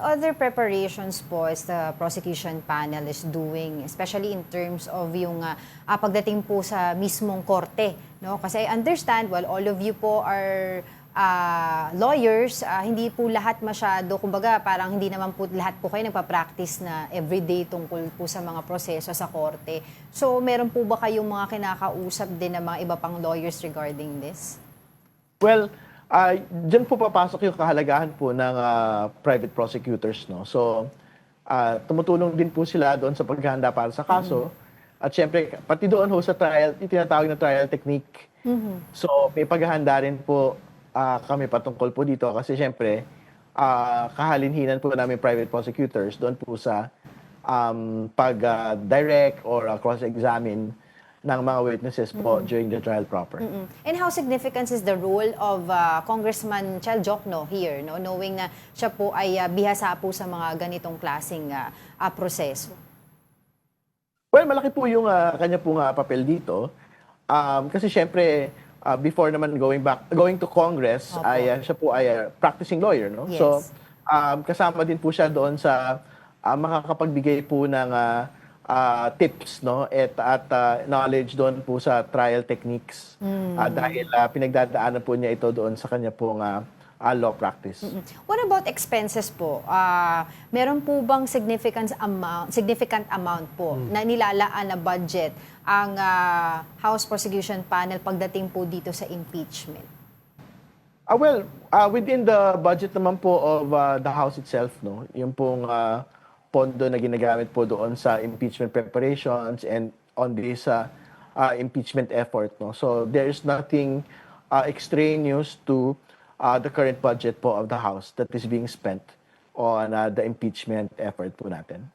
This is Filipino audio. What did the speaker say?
other preparations po is the prosecution panel is doing, especially in terms of yung pagdating po sa mismong korte, no? Kasi I understand, well, all of you po are lawyers, hindi po lahat masyado, kumbaga parang hindi naman po lahat po kayo nagpa-practice na everyday tungkol po sa mga proseso sa korte. So, meron po ba kayong mga kinakausap din ng mga iba pang lawyers regarding this? Well, diyan po papasok yung kahalagahan po ng private prosecutors, no? So, tumutulong din po sila doon sa paghahanda para sa kaso. At syempre, pati doon ho sa trial, yung tinatawag na trial technique. So, may paghahanda rin po kami patungkol po dito kasi syempre, kahalinhinan po namin private prosecutors doon po sa pag-direct or cross-examine ng mga witnesses po during the trial proper. And how significant is the role of Congressman Chel Jokno here, no? Knowing na siya po ay bihasa po sa mga ganitong klaseng proseso? Well, malaki po yung kanya pong papel dito. Kasi syempre, before naman going to Congress, siya po ay practicing lawyer, no? Yes. So, kasama din po siya doon sa makakapagbigay po ng tips, no? At knowledge doon po sa trial techniques. Dahil pinagdadaanan po niya ito doon sa kanya pong law practice. What about expenses po? Meron po bang significant amount po na nilalaan na budget ang House Prosecution Panel pagdating po dito sa impeachment? Well, within the budget naman po of the House itself, no, yung pong pondo na ginagamit po doon sa impeachment preparations and on this impeachment effort, no. So there's nothing extraneous to the current budget po of the House that is being spent on the impeachment effort po natin.